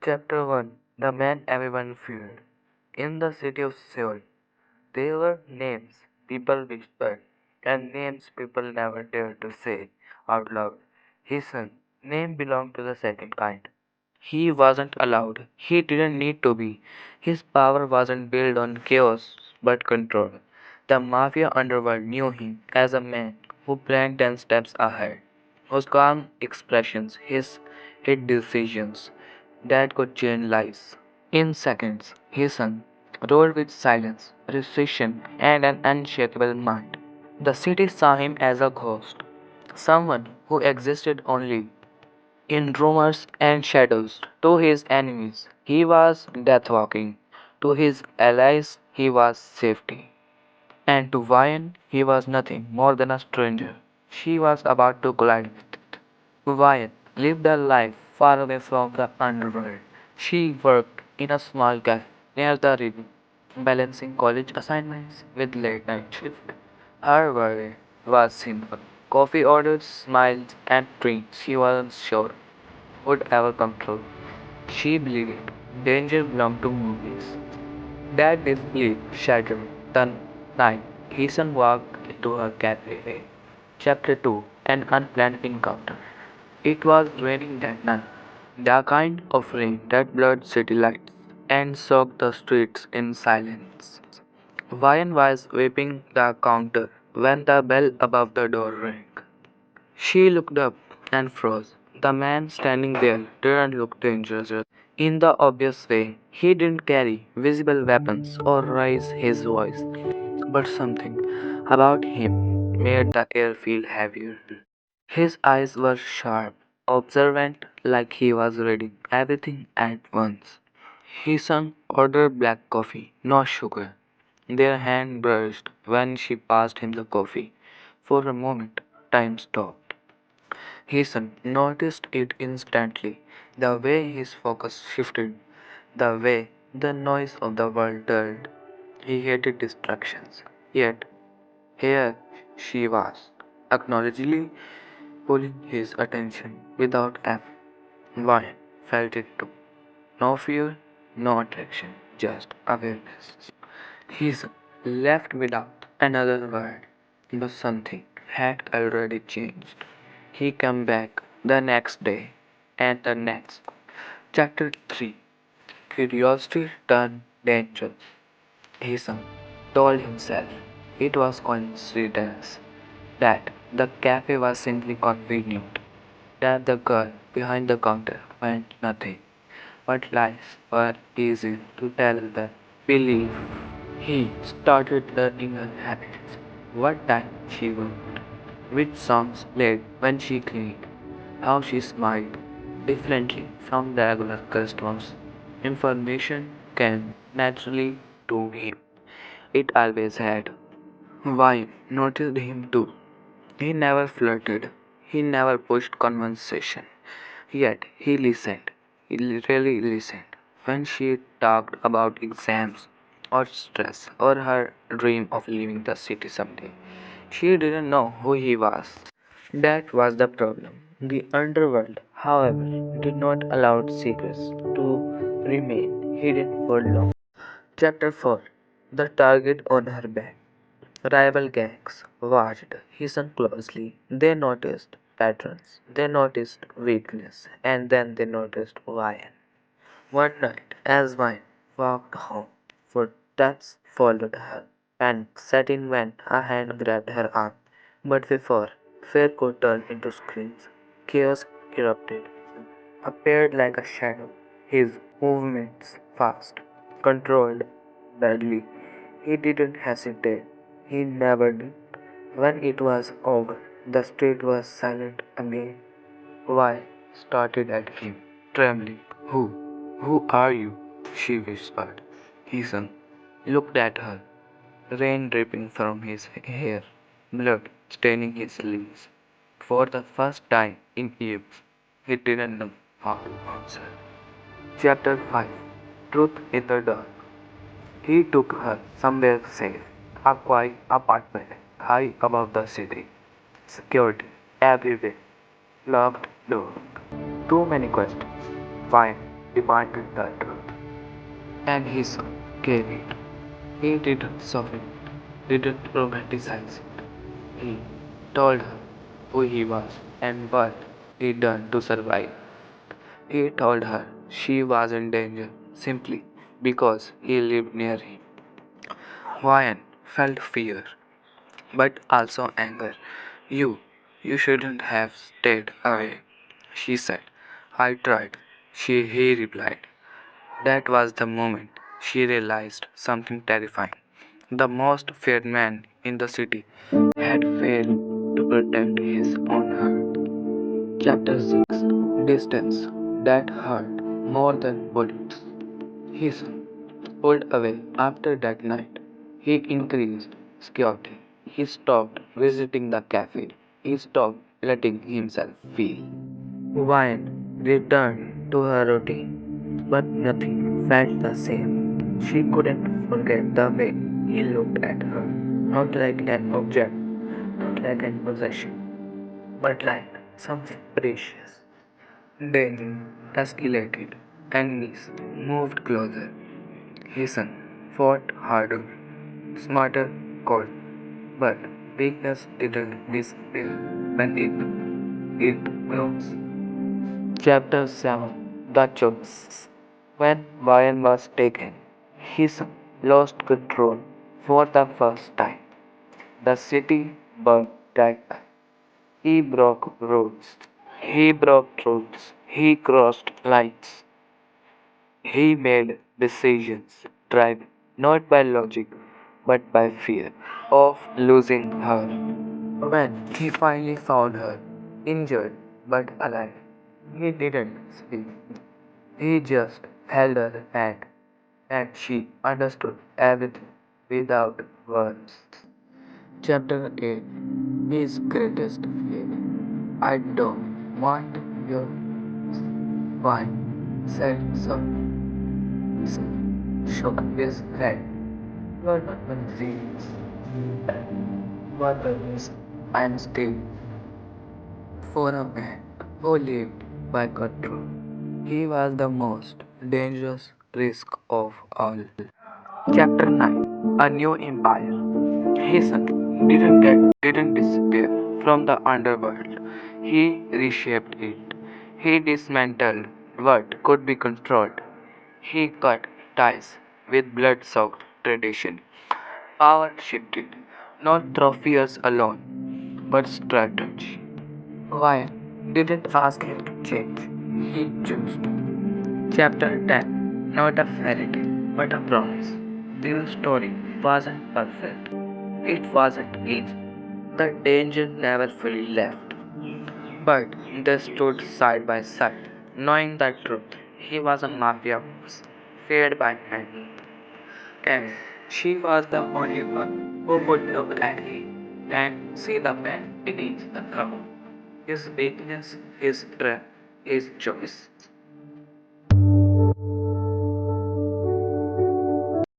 Chapter 1. The Man Everyone Feared. In the city of Seoul, there were names people whispered, and names people never dared to say out loud. Heesung name belonged to the second kind. He wasn't allowed. He didn't need to be. His power wasn't built on chaos but control. The mafia underworld knew him as a man who planned 10 steps ahead, whose calm expressions, his hid decisions that could change lives. In seconds, his son rolled with silence, precision, and an unshakable mind. The city saw him as a ghost, someone who existed only in rumors and shadows. To his enemies, he was death walking. To his allies, he was safety. And to Vian, he was nothing more than a stranger. She was about to collide with it. Vian lived a life far away from the underworld. She worked in a small cafe near the river, balancing college assignments with late night shift. Her world was simple. Coffee orders, smiles, and dreams she wasn't sure would ever come true. She believed danger belonged to movies. That disbelief shattered the night Heesun walked into her cafe. Chapter 2. An Unplanned Encounter. It was raining that night, the kind of rain that blurred city lights and soaked the streets in silence. Vian was wiping the counter when the bell above the door rang. She looked up and froze. The man standing there didn't look dangerous in the obvious way. He didn't carry visible weapons or raise his voice, but something about him made the air feel heavier. His eyes were sharp, observant, like he was reading everything at once. He sang ordered black coffee, no sugar. Their hand brushed when she passed him the coffee. For a moment, time stopped. Heesun noticed it instantly, the way his focus shifted, the way the noise of the world dulled. He hated distractions. Yet, here she was, acknowledgingly pulling his attention without effort. Why felt it too. No fear, no attraction, just awareness. He's left without another word, but something had already changed. He came back the next day and the next. Chapter 3. Curiosity turned danger. Heesung told himself it was coincidence, that the cafe was simply convenient, that the girl behind the counter meant nothing. But lies were easy to tell than believe. He started learning her habits, what time she worked, which songs played when she cleaned, how she smiled differently from the regular customers. Information came naturally to him. It always had. Why noticed him too. He never flirted. He never pushed conversation. Yet he listened. He literally listened. When she talked about exams or stress or her dream of leaving the city someday, she didn't know who he was. That was the problem. The underworld, however, did not allow secrets to remain hidden for long. Chapter 4. The target on her back. Rival gangs watched Heesun closely. They noticed patterns, they noticed weakness, and then they noticed Ryan. One night, as Vine walked home, footsteps followed her, and set in when a hand grabbed her arm. But before fear could turn into screams, chaos erupted, appeared like a shadow, his movements fast, controlled, deadly. He didn't hesitate. He never did. When it was over, the street was silent again. Why started at him, trembling. Who? Who are you? She whispered. Heesun looked at her, rain dripping from his hair, blood staining his sleeves. For the first time in years, he didn't know how to answer. Chapter 5. Truth in the Dark. He took her somewhere safe, a quiet apartment high above the city. Security everywhere. Locked door. Too many questions. Why? demanded the truth. And Heesung gave it. He didn't soften it, didn't romanticize it. He told her who he was and what he'd done to survive. He told her she was in danger simply because he lived near him. Ryan felt fear, but also anger. You shouldn't have stayed away, she said. I tried, he replied. That was the moment she realized something terrifying. The most feared man in the city had failed to protect his own heart. Chapter 6. Distance that hurt more than bullets. His pulled away after that night. He increased security. He stopped visiting the cafe. He stopped letting himself feel. Wine returned to her routine, but nothing felt the same. She couldn't forget the way he looked at her, not like an object, not like a possession, but like something precious. Danger escalated. Enemies moved closer. Heesung fought harder, smarter, cold, but weakness didn't disappear when it grows. Chapter 7. The Choice. When Ryan was taken, Heesung lost control for the first time. The city burned that night. He broke rules. He broke rules. He crossed lines. He made decisions driven not by logic but by fear of losing her. When he finally found her, injured but alive, he didn't speak. He just held her hand and she understood everything without words. Chapter 8. His greatest fear. I don't want your wine, said someone. Shook his head. You're not confused. What a reason. I'm still for a man who lived by control. He was the most dangerous risk of all. Chapter 9. A New Empire. Heesung didn't disappear from the underworld. He reshaped it. He dismantled what could be controlled. He cut ties with blood-soaked tradition. Power shifted, not through fears alone, but strategy. Why didn't ask him to change? He chose. Chapter 10. Not a fairy tale, but a promise. Their story wasn't perfect. It wasn't easy. The danger never fully left. But they stood side by side, knowing the truth. He was a mafia boss, feared by many. And she was the only one who could look at him and see the man beneath the cover. His weakness, his strength, his choice.